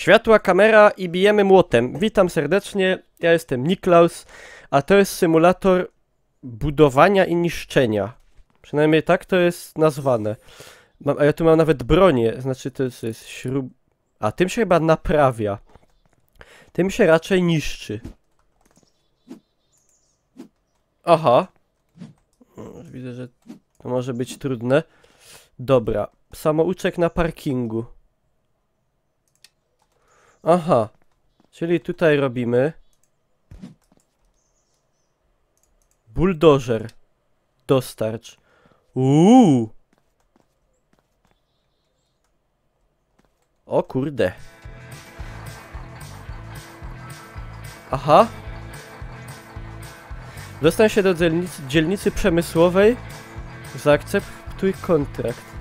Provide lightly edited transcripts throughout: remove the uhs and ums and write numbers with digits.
Światła, kamera i bijemy młotem. Witam serdecznie, ja jestem Niklaus, a to jest symulator budowania i niszczenia. Przynajmniej tak to jest nazwane. A ja tu mam nawet bronię, znaczy to jest śrub... A tym się chyba naprawia. Tym się raczej niszczy. Aha. Widzę, że to może być trudne. Dobra, samouczek na parkingu. Aha, czyli tutaj robimy buldożer. Dostarcz. O kurde. Aha. Dostań się do dzielnicy przemysłowej. Zaakceptuj kontrakt.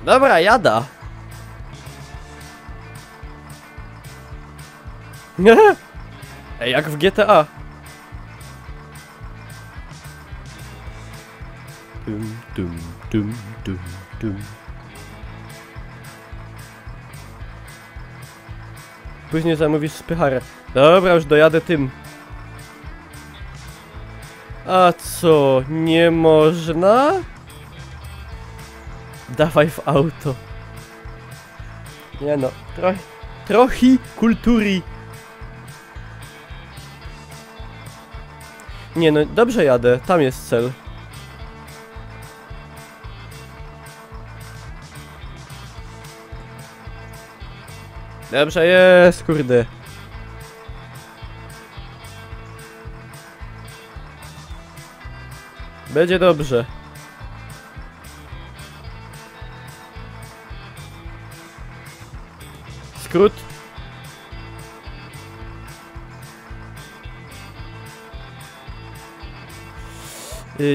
Dobra, jada. Ej, jak w GTA. Później zamówisz spycharę. Dobra, już dojadę tym. A co, nie można? Dawaj w auto. Nie no, trochę kultury. Nie no, dobrze jadę, tam jest cel. Dobrze jest, kurde. Będzie dobrze. Skrót.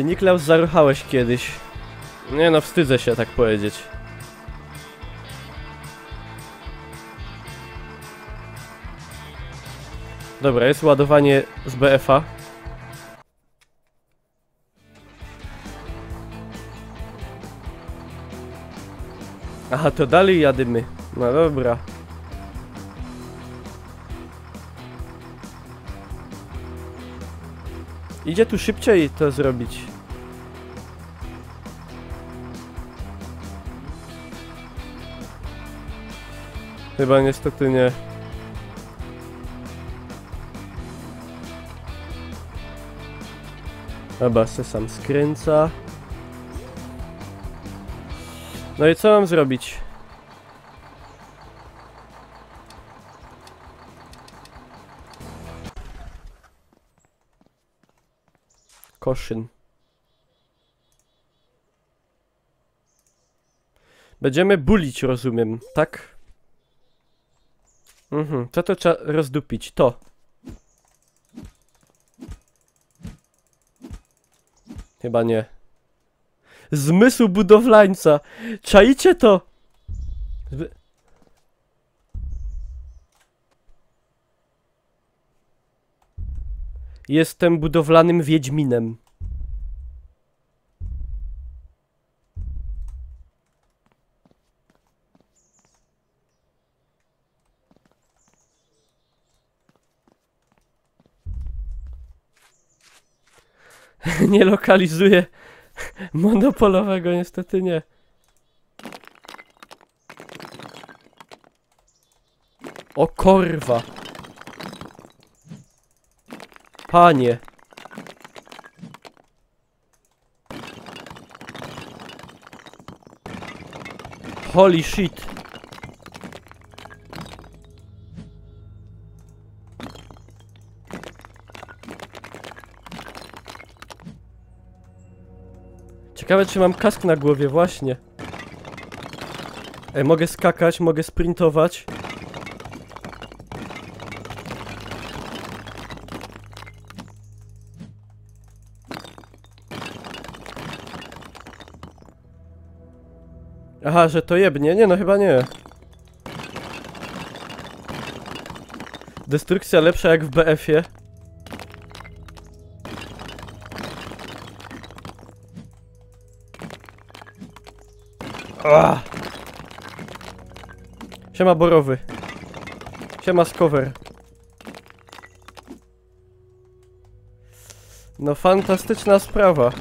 Niklaus, zaruchałeś kiedyś. Nie no, wstydzę się tak powiedzieć. Dobra, jest ładowanie z BF-a. Aha, to dalej jadymy. No dobra. Idzie tu szybciej to zrobić. Chyba niestety nie. Chyba se sam skręca. No i co mam zrobić? Koszyn. Będziemy bulić, rozumiem, tak? Co to trzeba rozdupić? To. Chyba nie. Zmysł budowlańca. Czaicie to? Jestem budowlanym wiedźminem. Nie lokalizuję monopolowego, niestety nie. O korwa. Panie. Holy shit. Ciekawe, czy mam kask na głowie, właśnie. Ej, mogę skakać, mogę sprintować. Aha, że to jebnie? Nie no, chyba nie. Destrukcja lepsza jak w BF-ie. Siema Borowy. Siema Skower. No fantastyczna sprawa.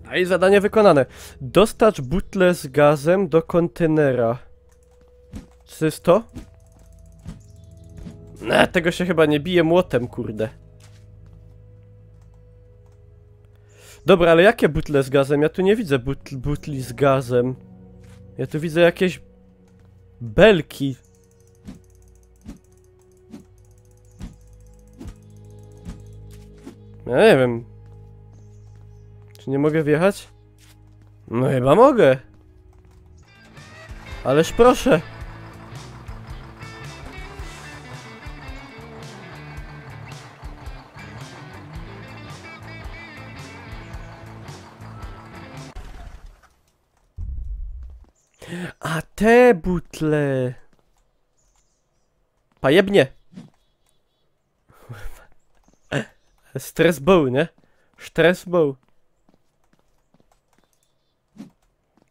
A i zadanie wykonane. Dostarcz butlę z gazem do kontenera. Co jest to? Tego się chyba nie bije młotem, kurde. Dobra, ale jakie butle z gazem? Ja tu nie widzę butli z gazem. Ja tu widzę jakieś belki. Ja nie wiem. Czy nie mogę wjechać? No chyba mogę. Ależ proszę. A te butle. Pajebnie. Stres bowl, nie? Stres bowl.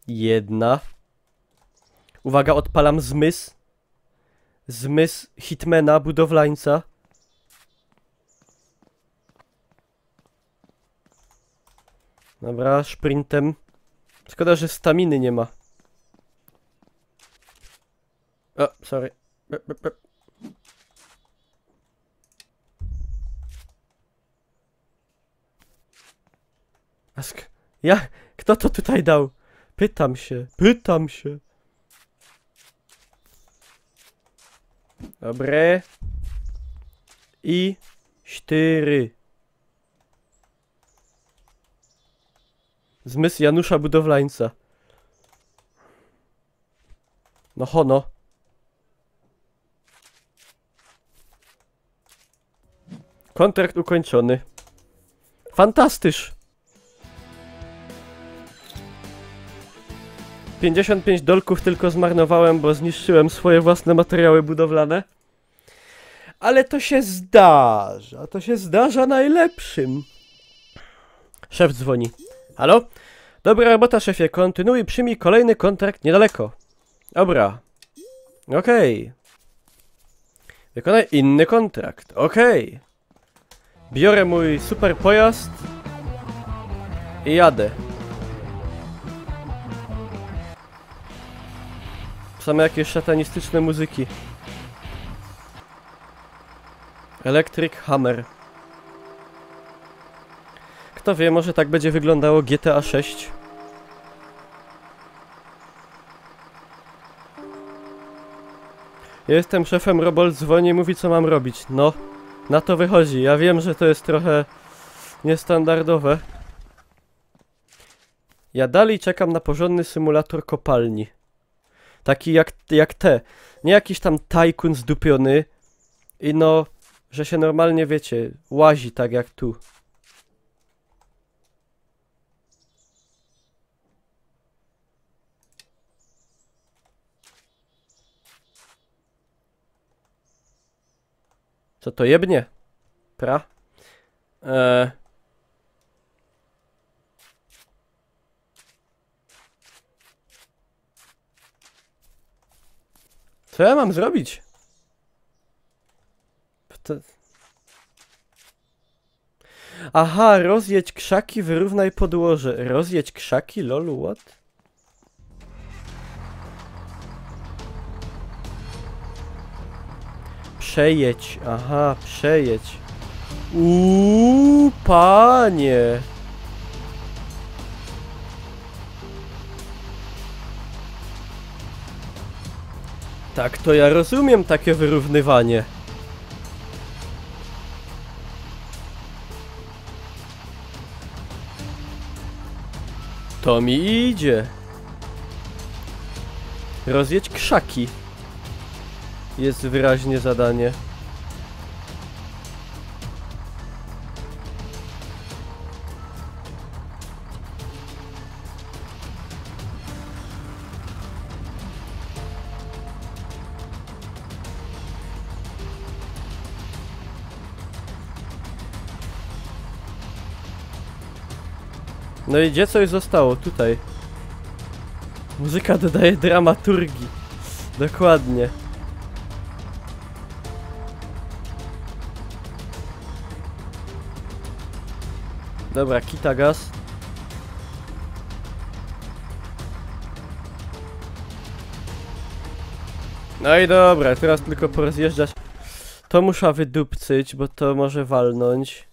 Jedna. Uwaga, odpalam zmysł. Zmysł hitmana, budowlańca. Dobra, sprintem. Szkoda, że staminy nie ma. O, sorry. Ja? Kto to tutaj dał? Pytam się, pytam się. Dobre. I 4. Zmysł Janusza Budowlańca. No hono. Kontrakt ukończony. Fantastysz. 55 dolków tylko zmarnowałem, bo zniszczyłem swoje własne materiały budowlane. Ale to się zdarza. To się zdarza najlepszym. Szef dzwoni. Halo? Dobra robota, szefie. Kontynuuj, przyjmij kolejny kontrakt niedaleko. Dobra. Okej. Wykonaj inny kontrakt. Okej. Biorę mój super pojazd i jadę. Same jakieś szatanistyczne muzyki. Electric Hammer. Kto wie, może tak będzie wyglądało GTA 6. Ja jestem szefem, Robolt dzwoni i mówi, co mam robić. No, na to wychodzi. Ja wiem, że to jest trochę niestandardowe. Ja dalej czekam na porządny symulator kopalni. Taki jak te. Nie jakiś tam tajkun zdupiony. I no, że się normalnie, wiecie, łazi tak jak tu. Co to jebnie? Pra? Co ja mam zrobić? Aha, rozjedź krzaki, wyrównaj podłoże. Rozjedź krzaki? Lolu, what? Przejedź, aha, przejedź. Panie. Tak, to ja rozumiem takie wyrównywanie. To mi idzie. Rozjedź krzaki. Jest wyraźnie zadanie. No i gdzie coś zostało? Tutaj. Muzyka dodaje dramaturgii. Dokładnie. Dobra, kita gaz. No i dobra, teraz tylko porozjeżdżać. To muszę wydupcyć, bo to może walnąć.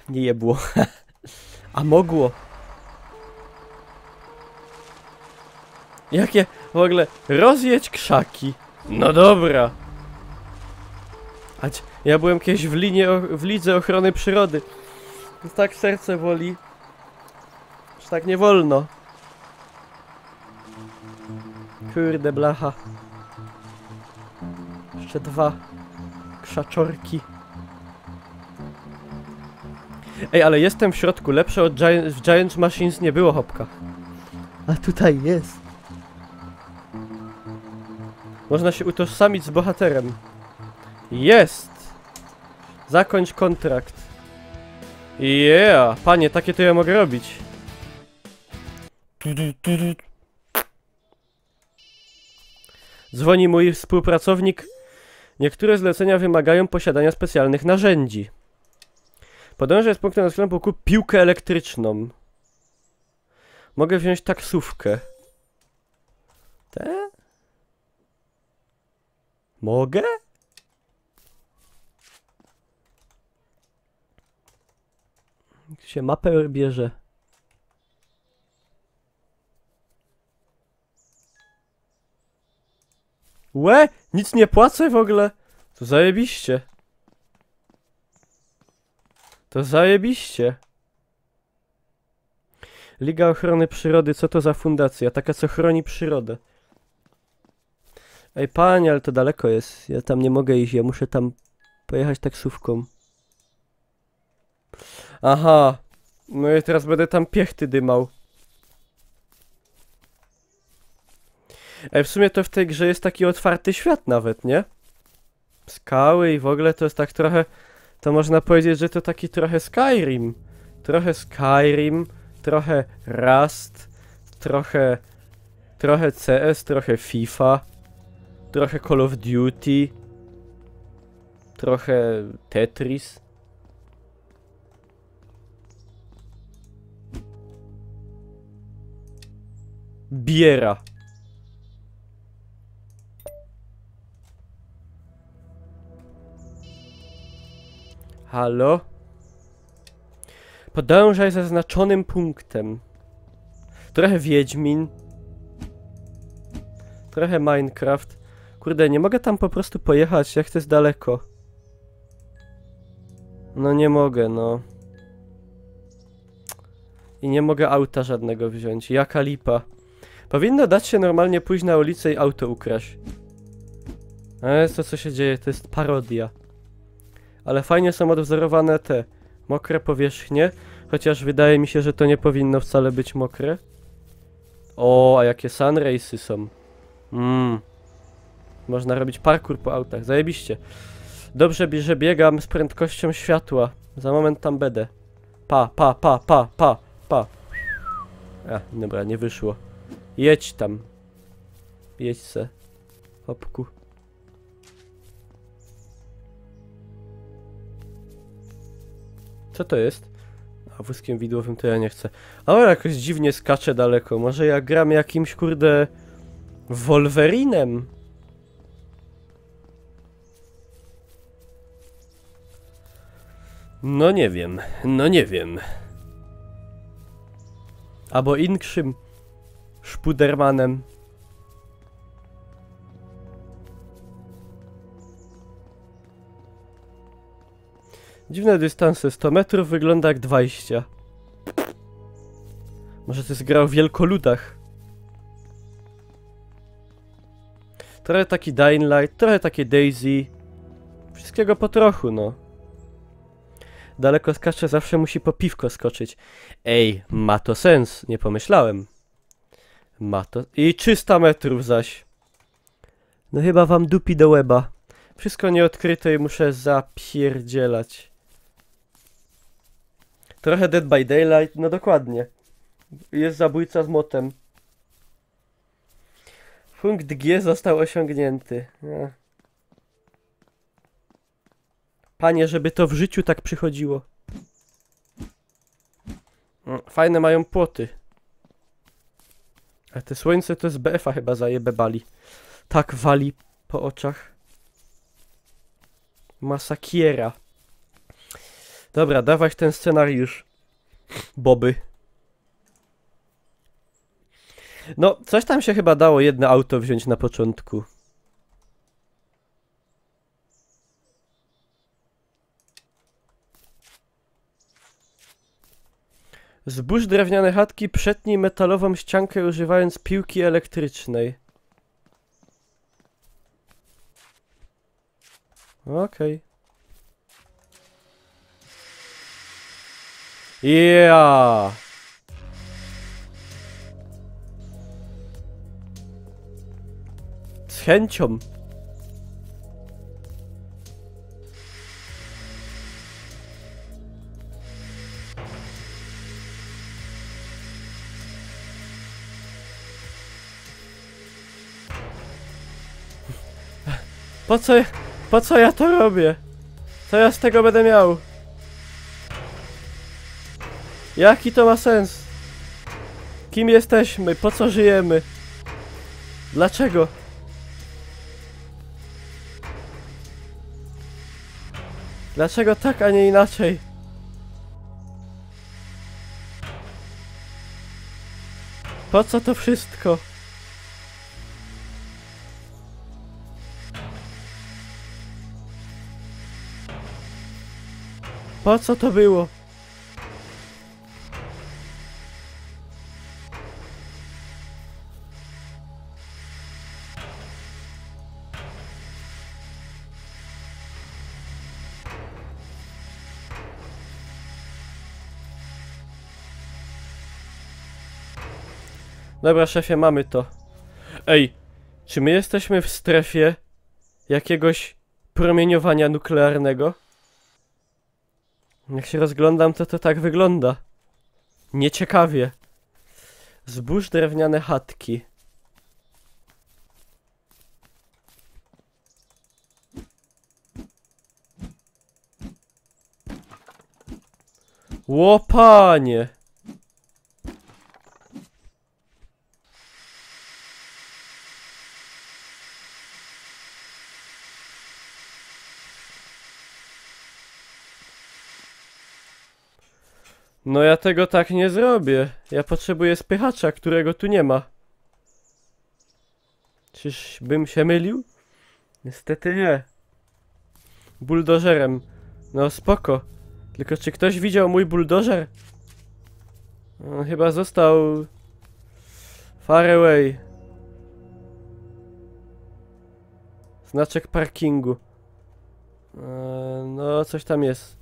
Nie jebło. A mogło. Jakie w ogóle rozjedź krzaki. No dobra. Ać, ja byłem kiedyś w lidze ochrony przyrody. Tak serce woli. Że tak nie wolno. Kurde blacha. Jeszcze 2 krzaczorki. Ej, ale jestem w środku. Lepsze od w Giant Machines nie było, hopka. A tutaj jest. Można się utożsamić z bohaterem. Jest! Zakończ kontrakt. Yeah! Panie, takie to ja mogę robić. Dzwoni mój współpracownik. Niektóre zlecenia wymagają posiadania specjalnych narzędzi. Podążaj z punktu na sklepu, kup piłkę elektryczną. Mogę wziąć taksówkę. Te? Mogę? Jak się mapę bierze. Łe! Nic nie płacę w ogóle! To zajebiście. To zajebiście. Liga Ochrony Przyrody, co to za fundacja? Taka, co chroni przyrodę. Ej, panie, ale to daleko jest. Ja tam nie mogę iść, ja muszę tam pojechać taksówką. Aha. No i teraz będę tam piechty dymał. Ej, w sumie to w tej grze jest taki otwarty świat nawet, nie? Skały i w ogóle to jest tak trochę... To można powiedzieć, że to taki trochę Skyrim. Trochę Skyrim, trochę Rust, trochę CS, trochę FIFA, trochę Call of Duty, trochę Tetris. Biera. Halo? Podążaj zaznaczonym punktem. Trochę Wiedźmin. Trochę Minecraft. Kurde, nie mogę tam po prostu pojechać, jak to jest daleko. No nie mogę, no. I nie mogę auta żadnego wziąć. Jaka lipa. Powinno dać się normalnie pójść na ulicę i auto ukraść. Ale co się dzieje? To jest parodia. Ale fajnie są odwzorowane te mokre powierzchnie. Chociaż wydaje mi się, że to nie powinno wcale być mokre. O, a jakie sunraysy są. Można robić parkour po autach. Zajebiście. Dobrze, że biegam z prędkością światła. Za moment tam będę. Pa. A, dobra, nie wyszło. Jedź tam. Jedź se. Hopku. Co to jest? A wózkiem widłowym to ja nie chcę. Ale jakoś dziwnie skacze daleko. Może ja gram jakimś kurde... Wolverinem? No nie wiem. No nie wiem. Albo inkszym... Szpudermanem. Dziwne dystanse, 100 metrów wygląda jak 20. Może to jest gra o wielkoludach. Trochę taki Dying Light, trochę takie Daisy. Wszystkiego po trochu, no. Daleko skacze zawsze musi po piwko skoczyć. Ej, ma to sens, nie pomyślałem. Ma to... I 300 metrów zaś. No chyba wam dupi do łeba. Wszystko nieodkryte i muszę zapierdzielać. Trochę Dead by Daylight, no dokładnie. Jest zabójca z młotem. Punkt G został osiągnięty. Panie, żeby to w życiu tak przychodziło. Fajne mają płoty. A te słońce to z BF-a chyba zajebę bali. Tak wali po oczach. Masakiera. Dobra, dawać ten scenariusz. Boby. No, coś tam się chyba dało jedno auto wziąć na początku. Zbóż drewniane chatki, przetnij metalową ściankę używając piłki elektrycznej. Okej. Yeah! Z chęcią. Po co ja to robię? Co ja z tego będę miał? Jaki to ma sens? Kim jesteśmy? Po co żyjemy? Dlaczego? Dlaczego tak, a nie inaczej? Po co to wszystko? Po co to było? Dobra, szefie, mamy to. Ej, czy my jesteśmy w strefie jakiegoś promieniowania nuklearnego? Jak się rozglądam, to tak wygląda. Nieciekawie. Zbóż drewniane chatki. Łopanie! No ja tego tak nie zrobię. Ja potrzebuję spychacza, którego tu nie ma. Czyżbym się mylił? Niestety nie. Buldożerem. No spoko. Tylko czy ktoś widział mój buldożer? On chyba został... far away. Znaczek parkingu. No coś tam jest.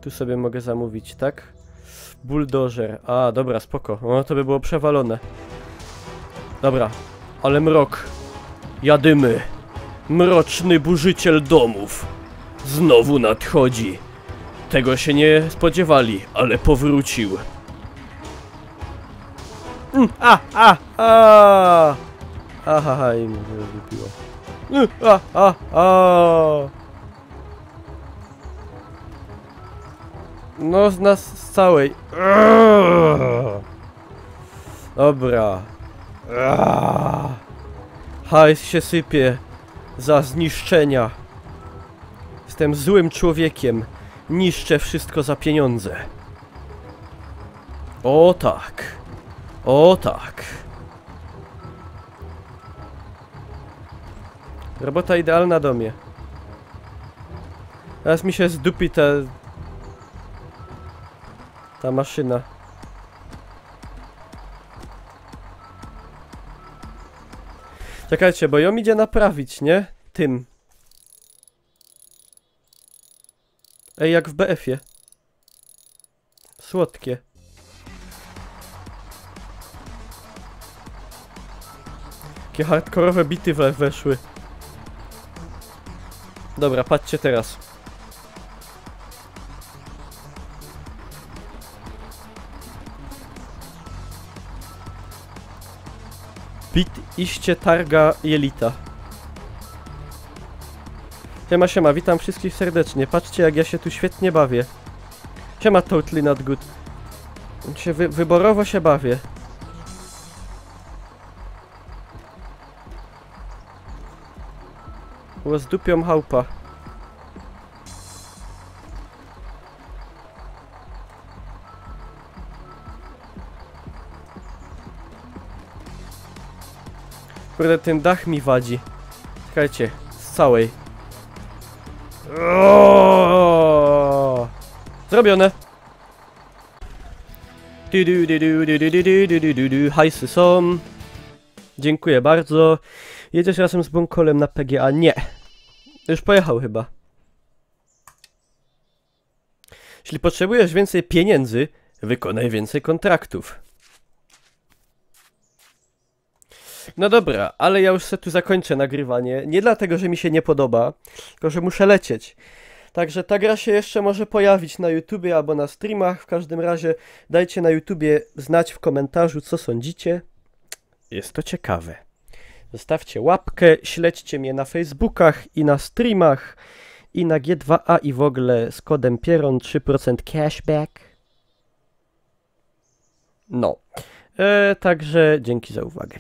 Tu sobie mogę zamówić, tak? Buldożer. A, dobra, spoko. No to by było przewalone. Dobra, ale mrok. Jadymy. Mroczny burzyciel domów. Znowu nadchodzi. Tego się nie spodziewali, ale powrócił. Aha, i mi wypiło. No z nas z całej. Dobra. Hajs się sypie za zniszczenia. Jestem złym człowiekiem. Niszczę wszystko za pieniądze. O tak. O tak. Robota idealna do mnie. Teraz mi się zdupi ta maszyna. Czekajcie, bo ją idzie naprawić, nie? Tym. Ej, jak w BF-ie. Słodkie. Jakie hardkorowe bity weszły. Dobra, patrzcie teraz. Bit iście targa jelita. Siema, siema, witam wszystkich serdecznie. Patrzcie, jak ja się tu świetnie bawię. Siema, totally not good. Wyborowo się bawię. Zdupią chałpa. Kurde, ten dach mi wadzi. Czekajcie, z całej. Zrobione. Hajsy są. Dziękuję bardzo. Jedziesz razem z Bąkolem na PGA? Nie. Już pojechał chyba. Jeśli potrzebujesz więcej pieniędzy, wykonaj więcej kontraktów. No dobra, ale ja już sobie tu zakończę nagrywanie. Nie dlatego, że mi się nie podoba, tylko że muszę lecieć. Także ta gra się jeszcze może pojawić na YouTubie albo na streamach. W każdym razie dajcie na YouTubie znać w komentarzu, co sądzicie. Jest to ciekawe. Zostawcie łapkę, śledźcie mnie na Facebookach i na streamach i na G2A i w ogóle z kodem Pieron 3% cashback. No. Także dzięki za uwagę.